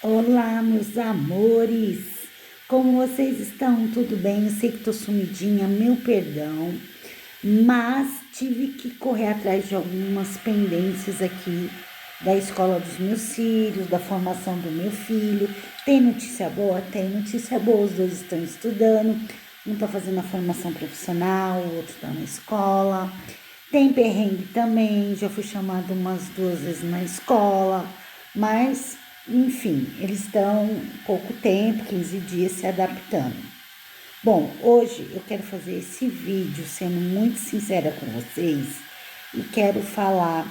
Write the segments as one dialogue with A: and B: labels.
A: Olá, meus amores! Como vocês estão? Tudo bem? Eu sei que tô sumidinha, meu perdão, mas tive que correr atrás de algumas pendências aqui da escola dos meus filhos, da formação do meu filho. Tem notícia boa? Tem notícia boa, os dois estão estudando, um tá fazendo a formação profissional, o outro tá na escola. Tem perrengue também, já fui chamada umas 2 vezes na escola, mas enfim, eles estão pouco tempo, 15 dias se adaptando. Bom, hoje eu quero fazer esse vídeo sendo muito sincera com vocês e quero falar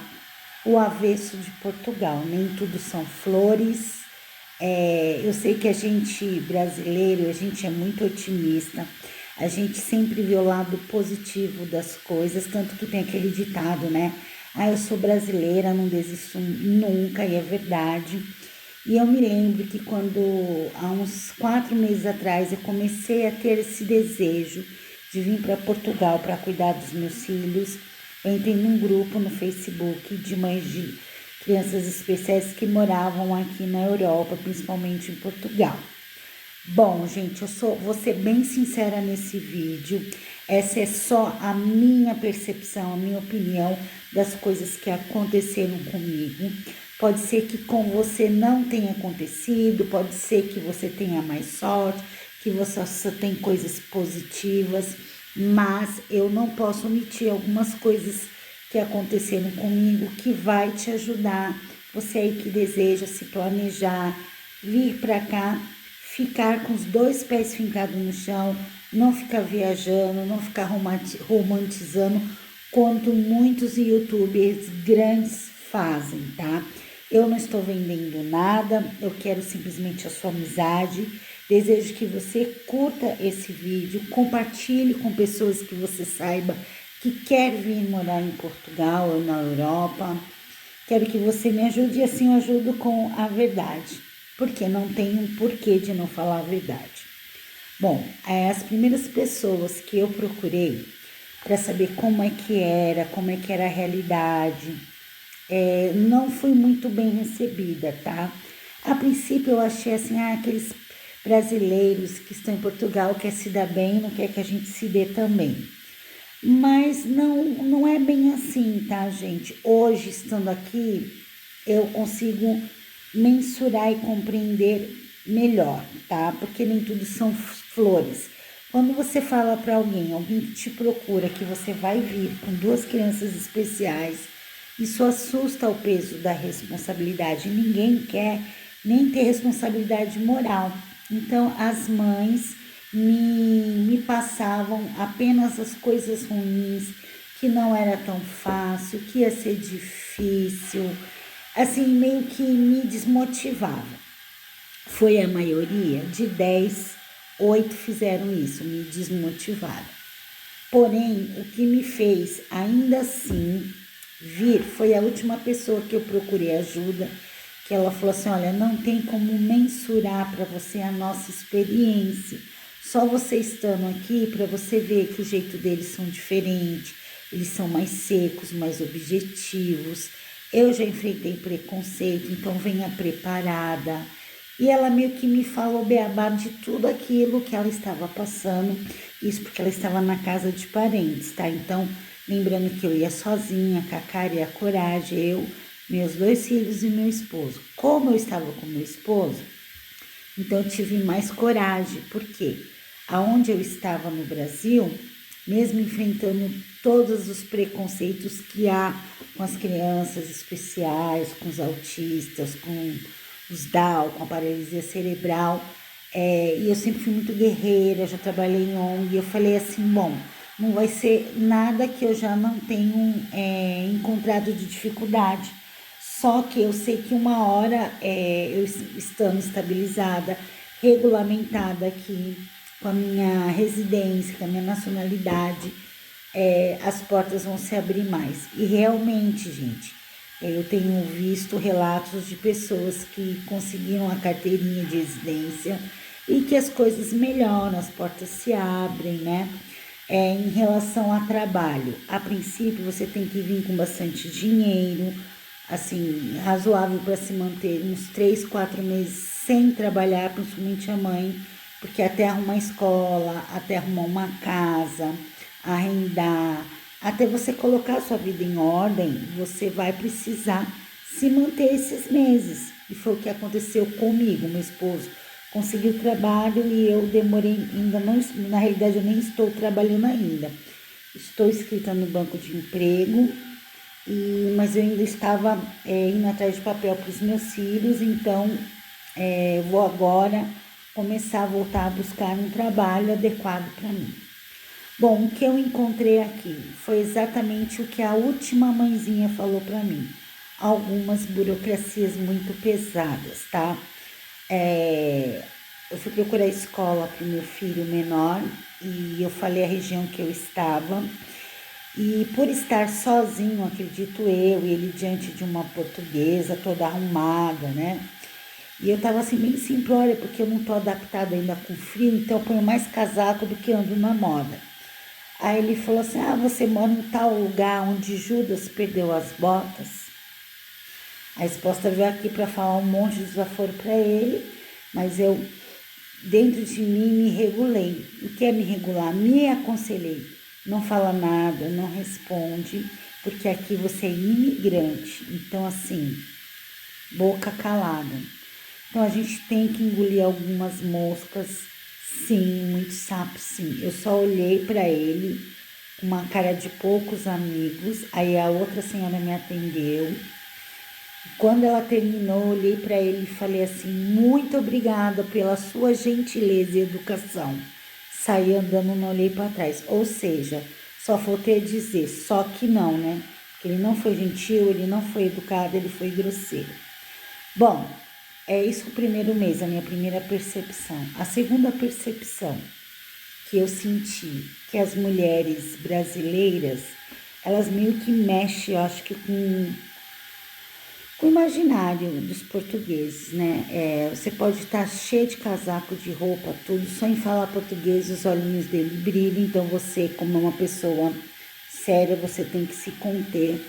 A: o avesso de Portugal. Nem tudo são flores. Eu sei que a gente brasileiro, a gente é muito otimista, a gente sempre vê o lado positivo das coisas, tanto que tem aquele ditado, né? Ah, eu sou brasileira, não desisto nunca, e é verdade. E eu me lembro que quando, há uns 4 meses atrás, eu comecei a ter esse desejo de vir para Portugal para cuidar dos meus filhos, eu entrei num grupo no Facebook de mães de crianças especiais que moravam aqui na Europa, principalmente em Portugal. Bom, gente, vou ser bem sincera nesse vídeo. Essa é só a minha percepção, a minha opinião das coisas que aconteceram comigo. Pode ser que com você não tenha acontecido, pode ser que você tenha mais sorte, que você só tem coisas positivas, mas eu não posso omitir algumas coisas que aconteceram comigo que vai te ajudar, você aí que deseja se planejar, vir para cá, ficar com os 2 pés fincados no chão, não ficar viajando, não ficar romantizando, quanto muitos youtubers grandes fazem, tá? Eu não estou vendendo nada, eu quero simplesmente a sua amizade. Desejo que você curta esse vídeo, compartilhe com pessoas que você saiba que quer vir morar em Portugal ou na Europa. Quero que você me ajude e assim eu ajudo com a verdade, porque não tem um porquê de não falar a verdade. Bom, as primeiras pessoas que eu procurei para saber como é que era a realidade, não fui muito bem recebida, tá? A princípio eu achei assim, aqueles brasileiros que estão em Portugal quer se dar bem, não quer que a gente se dê também. Mas não é bem assim, tá, gente? Hoje, estando aqui, eu consigo mensurar e compreender melhor, tá? Porque nem tudo são flores. Quando você fala para alguém que te procura, que você vai vir com 2 crianças especiais, isso assusta o peso da responsabilidade. Ninguém quer nem ter responsabilidade moral. Então, as mães me passavam apenas as coisas ruins, que não era tão fácil, que ia ser difícil, assim, meio que me desmotivava. Foi a maioria, de 10, 8 fizeram isso, me desmotivaram. Porém, o que me fez ainda assim vir foi a última pessoa que eu procurei ajuda, que ela falou assim, olha, não tem como mensurar para você a nossa experiência. Só você estando aqui para você ver que o jeito deles são diferentes, eles são mais secos, mais objetivos. Eu já enfrentei preconceito, então venha preparada. E ela meio que me falou beabá de tudo aquilo que ela estava passando, isso porque ela estava na casa de parentes, tá? Então, lembrando que eu ia sozinha, com a cara e a coragem, eu, meus 2 filhos e meu esposo. Como eu estava com meu esposo, então eu tive mais coragem, porque aonde eu estava no Brasil, mesmo enfrentando todos os preconceitos que há com as crianças especiais, com os autistas, com os Down, com a paralisia cerebral, e eu sempre fui muito guerreira, já trabalhei em ONG, e eu falei assim, bom, não vai ser nada que eu já não tenho encontrado de dificuldade. Só que eu sei que uma hora, eu estando estabilizada, regulamentada aqui, com a minha residência, com a minha nacionalidade, as portas vão se abrir mais. E realmente, gente, eu tenho visto relatos de pessoas que conseguiram a carteirinha de residência e que as coisas melhoram, as portas se abrem, né? Em relação a trabalho, a princípio você tem que vir com bastante dinheiro, assim, razoável para se manter uns 3, 4 meses sem trabalhar, principalmente a mãe, porque até arrumar escola, até arrumar uma casa, arrendar, até você colocar a sua vida em ordem, você vai precisar se manter esses meses. E foi o que aconteceu comigo, meu esposo conseguiu trabalho e eu demorei, ainda não, na realidade eu nem estou trabalhando ainda. Estou inscrita no banco de emprego, mas eu ainda estava indo atrás de papel para os meus filhos, então vou agora começar a voltar a buscar um trabalho adequado para mim. Bom, o que eu encontrei aqui foi exatamente o que a última mãezinha falou para mim. Algumas burocracias muito pesadas, tá? Eu fui procurar escola para o meu filho menor e eu falei a região que eu estava. E por estar sozinho, acredito eu, e ele diante de uma portuguesa toda arrumada, né? E eu tava assim bem simplória, porque eu não tô adaptada ainda com frio, então eu ponho mais casaco do que ando na moda. Aí ele falou assim: ah, você mora em tal lugar onde Judas perdeu as botas? A esposa veio aqui para falar um monte de desaforo para ele, mas eu, dentro de mim, me regulei. O que é me regular? Me aconselhei. Não fala nada, não responde, porque aqui você é imigrante. Então, assim, boca calada. Então, a gente tem que engolir algumas moscas, sim, muito sapo, sim. Eu só olhei para ele com uma cara de poucos amigos, aí a outra senhora me atendeu. Quando ela terminou, olhei para ele e falei assim: muito obrigada pela sua gentileza e educação. Saí andando, não olhei para trás. Ou seja, só faltei dizer, só que não, né? Porque ele não foi gentil, ele não foi educado, ele foi grosseiro. Bom, é isso o primeiro mês, a minha primeira percepção. A segunda percepção que eu senti, que as mulheres brasileiras, elas meio que mexem, eu acho que com o imaginário dos portugueses, né? Você pode estar cheio de casaco, de roupa, tudo, só em falar português os olhinhos dele brilham, então você, como uma pessoa séria, você tem que se conter.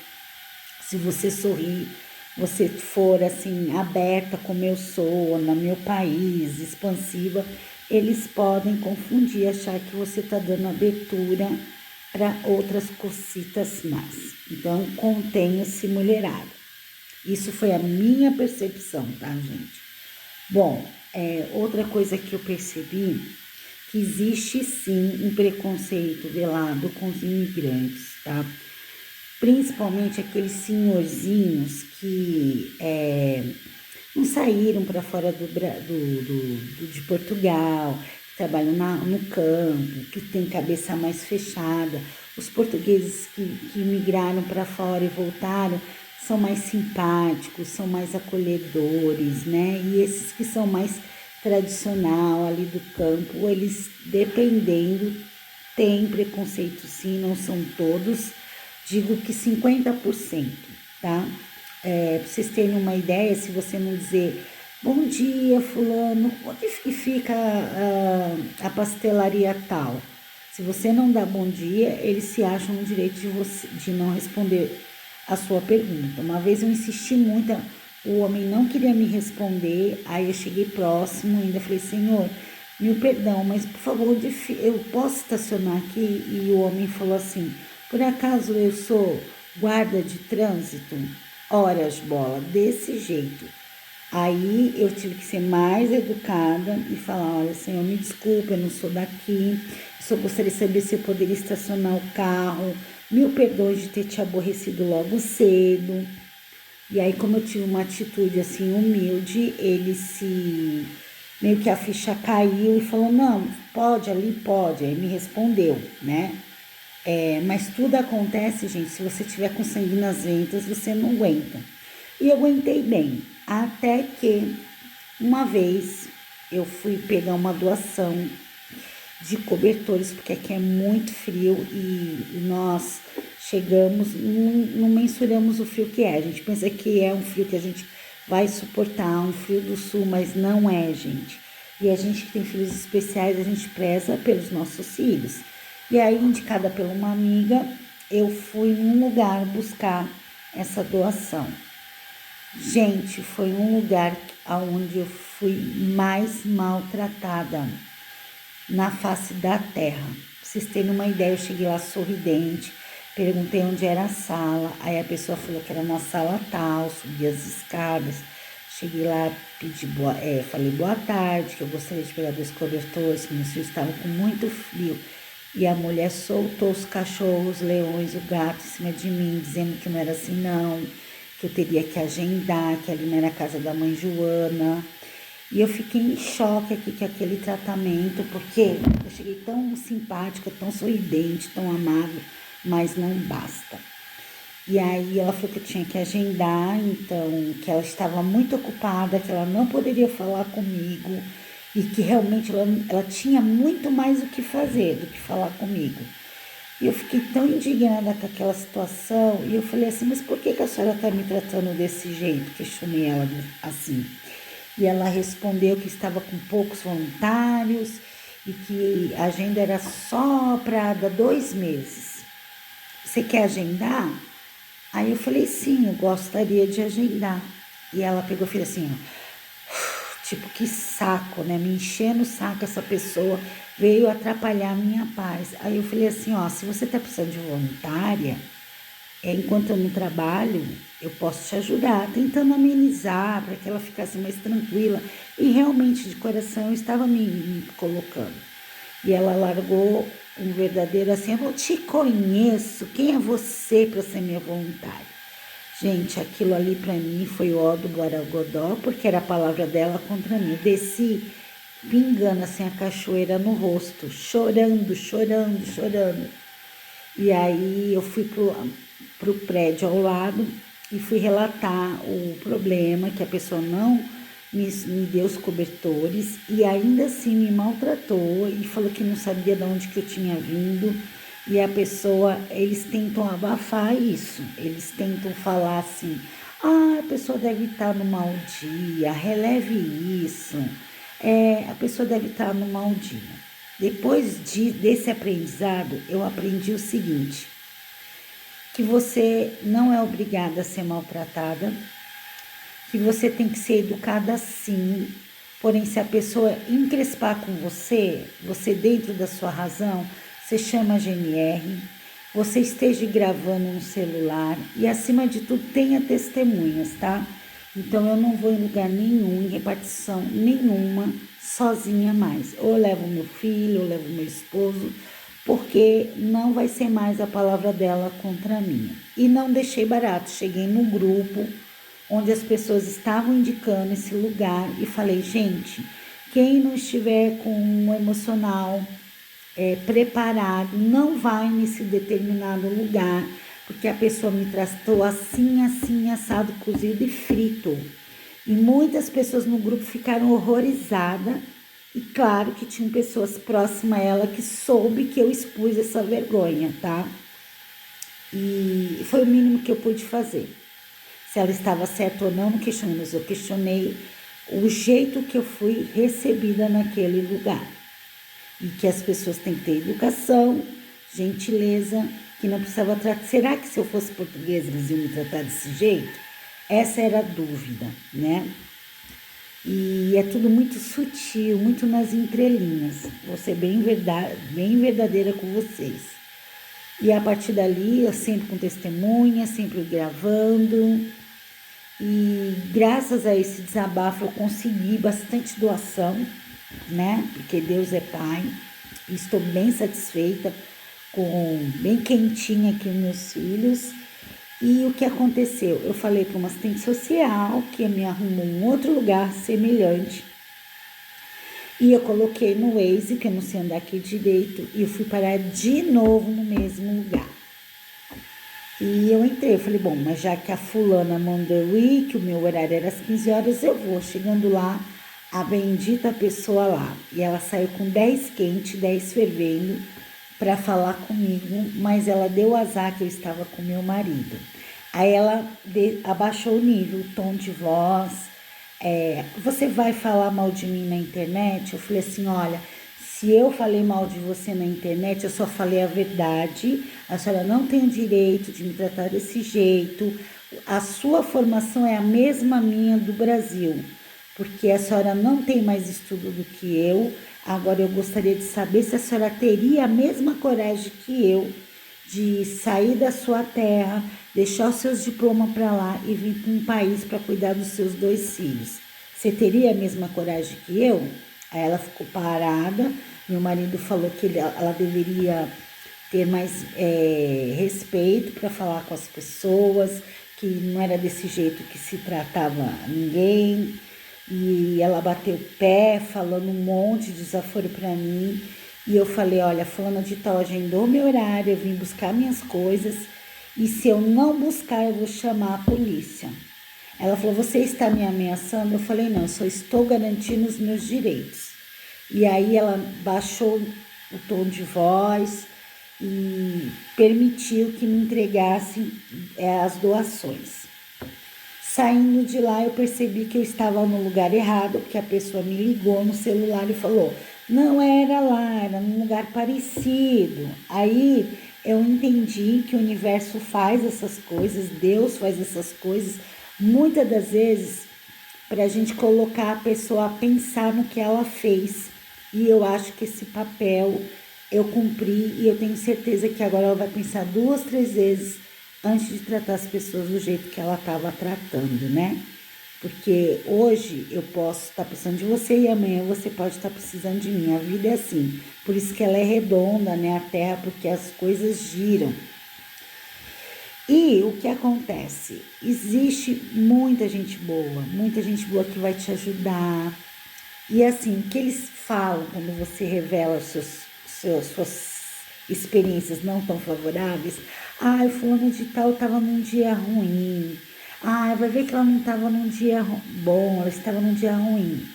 A: Se você sorrir, você for assim, aberta como eu sou, no meu país, expansiva, eles podem confundir, achar que você está dando abertura para outras cositas más. Então, contenha-se, mulherada. Isso foi a minha percepção, tá, gente? Bom, outra coisa que eu percebi, que existe sim um preconceito velado com os imigrantes, tá? Principalmente aqueles senhorzinhos que não saíram para fora de Portugal, que trabalham no campo, que tem cabeça mais fechada. Os portugueses que migraram para fora e voltaram são mais simpáticos, são mais acolhedores, né? E esses que são mais tradicional ali do campo, eles dependendo, têm preconceito sim, não são todos, digo que 50%, tá? Pra vocês terem uma ideia, se você não dizer bom dia, fulano, onde que fica a pastelaria tal? Se você não dá bom dia, eles se acham no direito de não responder a sua pergunta. Uma vez eu insisti muito, o homem não queria me responder, aí eu cheguei próximo, ainda falei: senhor, mil perdão, mas por favor, eu posso estacionar aqui? E o homem falou assim: por acaso eu sou guarda de trânsito? Horas, bola, desse jeito. Aí eu tive que ser mais educada e falar: olha, senhor, me desculpa, eu não sou daqui, eu só gostaria de saber se eu poderia estacionar o carro, mil perdões de ter te aborrecido logo cedo. E aí, como eu tive uma atitude assim humilde, ele se meio que a ficha caiu e falou: não, pode, ali pode. Aí me respondeu, né? Mas tudo acontece, gente, se você tiver com sangue nas ventas, você não aguenta. E eu aguentei bem, até que uma vez eu fui pegar uma doação de cobertores, porque aqui é muito frio e nós chegamos, não mensuramos o frio que é. A gente pensa que é um frio que a gente vai suportar, um frio do sul, mas não é, gente. E a gente que tem filhos especiais, a gente preza pelos nossos filhos. E aí, indicada por uma amiga, eu fui num lugar buscar essa doação. Gente, foi um lugar onde eu fui mais maltratada na face da terra. Pra vocês terem uma ideia, eu cheguei lá sorridente, perguntei onde era a sala, aí a pessoa falou que era na sala tal, subi as escadas, cheguei lá, falei boa tarde, que eu gostaria de pegar 2 cobertores, que meus filhos estavam com muito frio. E a mulher soltou os cachorros, os leões, o gato em cima de mim, dizendo que não era assim não, que eu teria que agendar, que ali não era a casa da mãe Joana. E eu fiquei em choque aqui com aquele tratamento, porque eu cheguei tão simpática, tão sorridente, tão amável, mas não basta. E aí ela falou que eu tinha que agendar, então, que ela estava muito ocupada, que ela não poderia falar comigo e que realmente ela tinha muito mais o que fazer do que falar comigo. E eu fiquei tão indignada com aquela situação e eu falei assim, mas por que a senhora está me tratando desse jeito? Questionei ela assim. E ela respondeu que estava com poucos voluntários e que a agenda era só para dar 2 meses. Você quer agendar? Aí eu falei, sim, eu gostaria de agendar. E ela pegou e fez assim, ó, tipo, que saco, né? Me enchendo o saco essa pessoa, veio atrapalhar a minha paz. Aí eu falei assim, ó, se você tá precisando de voluntária, enquanto eu não trabalho, eu posso te ajudar, tentando amenizar para que ela ficasse mais tranquila. E realmente, de coração, eu estava me colocando. E ela largou um verdadeiro assim, eu não te conheço, quem é você para ser minha voluntária? Gente, aquilo ali para mim foi ó do Borogodó, porque era a palavra dela contra mim. Desci pingando assim a cachoeira no rosto, chorando, chorando, chorando. E aí eu fui pro prédio ao lado e fui relatar o problema, que a pessoa não me deu os cobertores e ainda assim me maltratou e falou que não sabia de onde que eu tinha vindo. E a pessoa, eles tentam abafar isso, eles tentam falar assim, a pessoa deve estar no mau dia, releve isso, a pessoa deve estar no mau dia. Depois desse aprendizado, eu aprendi o seguinte, que você não é obrigada a ser maltratada, que você tem que ser educada sim, porém se a pessoa encrespar com você, você dentro da sua razão, você chama a GNR, você esteja gravando no celular e acima de tudo tenha testemunhas, tá? Então eu não vou em lugar nenhum, em repartição nenhuma, sozinha mais. Ou eu levo meu filho, ou eu levo meu esposo, porque não vai ser mais a palavra dela contra a minha. E não deixei barato, cheguei no grupo onde as pessoas estavam indicando esse lugar e falei, gente, quem não estiver com um emocional preparado, não vai nesse determinado lugar, porque a pessoa me tratou assim, assim, assado, cozido e frito. E muitas pessoas no grupo ficaram horrorizadas. E claro que tinham pessoas próximas a ela que soube que eu expus essa vergonha, tá? E foi o mínimo que eu pude fazer. Se ela estava certa ou não, não questionei, mas eu questionei o jeito que eu fui recebida naquele lugar. E que as pessoas têm que ter educação, gentileza, que não precisava tratar. Será que se eu fosse portuguesa eles iam me tratar desse jeito? Essa era a dúvida, né? E é tudo muito sutil, muito nas entrelinhas. Vou ser bem verdadeira com vocês. E a partir dali, eu sempre com testemunha, sempre gravando. E graças a esse desabafo eu consegui bastante doação, né? Porque Deus é Pai. E estou bem satisfeita, bem quentinha aqui os meus filhos. E o que aconteceu? Eu falei para uma assistente social que me arrumou um outro lugar semelhante. E eu coloquei no Waze, que eu não sei andar aqui direito, e eu fui parar de novo no mesmo lugar. E eu entrei, eu falei, bom, mas já que a fulana mandou eu ir, que o meu horário era às 15 horas, eu vou. Chegando lá, a bendita pessoa lá. E ela saiu com 10 quente, 10 fervendo, para falar comigo, mas ela deu azar que eu estava com meu marido. Aí ela abaixou o nível, o tom de voz. Você vai falar mal de mim na internet? Eu falei assim, olha, se eu falei mal de você na internet, eu só falei a verdade. A senhora não tem o direito de me tratar desse jeito. a sua formação é a mesma minha do Brasil, porque a senhora não tem mais estudo do que eu. Agora eu gostaria de saber se a senhora teria a mesma coragem que eu de sair da sua terra, deixar os seus diplomas para lá e vir para um país para cuidar dos seus 2 filhos. Você teria a mesma coragem que eu? Aí ela ficou parada. Meu marido falou que ela deveria ter mais respeito para falar com as pessoas, que não era desse jeito que se tratava ninguém. E ela bateu o pé, falando um monte de desaforo para mim. E eu falei, olha, fulana de tal agendou meu horário, eu vim buscar minhas coisas, e se eu não buscar, eu vou chamar a polícia. Ela falou, você está me ameaçando? Eu falei, não, eu só estou garantindo os meus direitos. E aí ela baixou o tom de voz e permitiu que me entregassem as doações. Saindo de lá, eu percebi que eu estava no lugar errado, porque a pessoa me ligou no celular e falou, não era lá, era num lugar parecido. Aí eu entendi que o universo faz essas coisas, Deus faz essas coisas, muitas das vezes, para a gente colocar a pessoa a pensar no que ela fez. E eu acho que esse papel eu cumpri, e eu tenho certeza que agora ela vai pensar 2, 3 vezes antes de tratar as pessoas do jeito que ela estava tratando, né? Porque hoje eu posso estar precisando de você e amanhã você pode estar precisando de mim. A vida é assim. Por isso que ela é redonda, né? A Terra, porque as coisas giram. E o que acontece? Existe muita gente boa que vai te ajudar. E assim, o que eles falam quando você revela suas experiências não tão favoráveis? Ai, fulano de tal estava num dia ruim. Ai, vai ver que ela não estava num dia bom, ela estava num dia ruim.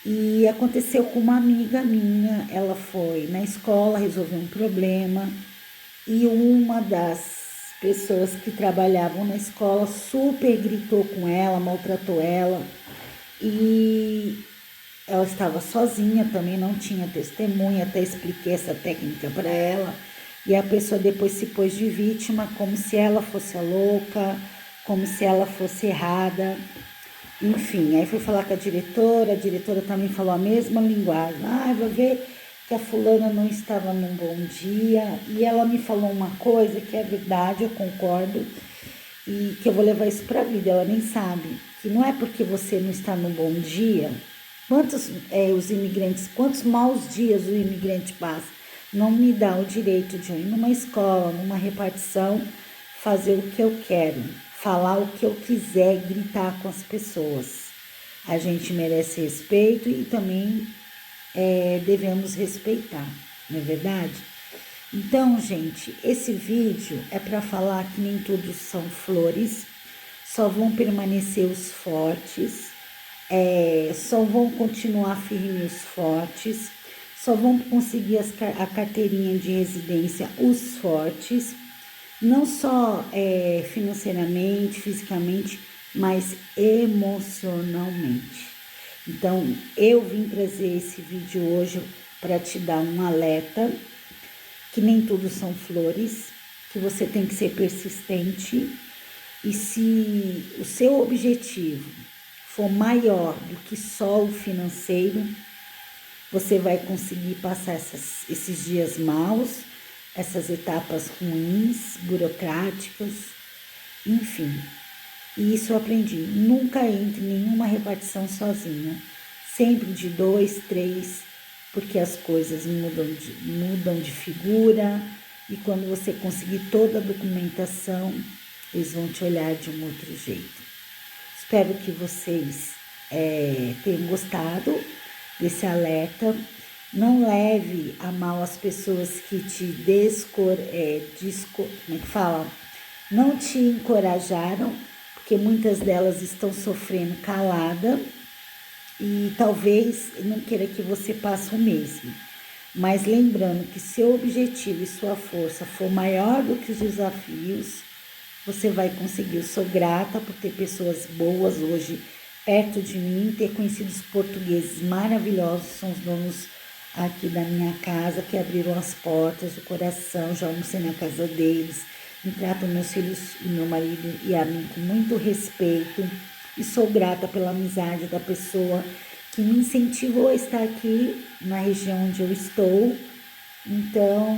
A: E aconteceu com uma amiga minha, ela foi na escola resolver um problema e uma das pessoas que trabalhavam na escola super gritou com ela, maltratou ela, e ela estava sozinha também, não tinha testemunha, até expliquei essa técnica para ela. E a pessoa depois se pôs de vítima, como se ela fosse a louca, como se ela fosse errada. Enfim, aí fui falar com a diretora também falou a mesma linguagem. Ah, vai ver que a fulana não estava num bom dia. E ela me falou uma coisa que é verdade, eu concordo, e que eu vou levar isso para a vida. Ela nem sabe que não é porque você não está num bom dia. Quantos maus dias o imigrante passa? Não me dá o direito de ir numa escola, numa repartição, fazer o que eu quero, falar o que eu quiser, gritar com as pessoas. A gente merece respeito e também devemos respeitar, não é verdade? Então, gente, esse vídeo é para falar que nem tudo são flores, só vão permanecer os fortes, só vão continuar firmes os fortes, só vão conseguir a carteirinha de residência os fortes, não só financeiramente, fisicamente, mas emocionalmente. Então, eu vim trazer esse vídeo hoje para te dar um alerta que nem tudo são flores, que você tem que ser persistente, e se o seu objetivo for maior do que só o financeiro, você vai conseguir passar esses dias maus, essas etapas ruins, burocráticas, enfim. E isso eu aprendi. Nunca entre em nenhuma repartição sozinha. Sempre de 2, 3, porque as coisas mudam de figura, e quando você conseguir toda a documentação, eles vão te olhar de um outro jeito. Espero que vocês tenham gostado desse alerta. Não leve a mal as pessoas que te como é que fala? Não te encorajaram, porque muitas delas estão sofrendo calada e talvez não queira que você passe o mesmo. Mas lembrando que seu objetivo e sua força for maior do que os desafios, você vai conseguir. Eu sou grata por ter pessoas boas hoje perto de mim, ter conhecido os portugueses maravilhosos, são os donos aqui da minha casa, que abriram as portas, o coração, já almocei na casa deles, tratam meus filhos e meu marido e a mim com muito respeito e sou grata pela amizade da pessoa que me incentivou a estar aqui na região onde eu estou. Então,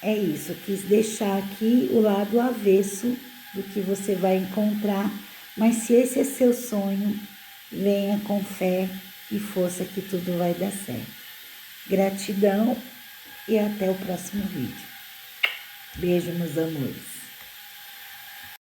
A: é isso, quis deixar aqui o lado avesso do que você vai encontrar, mas se esse é seu sonho, venha com fé e força que tudo vai dar certo. Gratidão e até o próximo vídeo. Beijo, meus amores.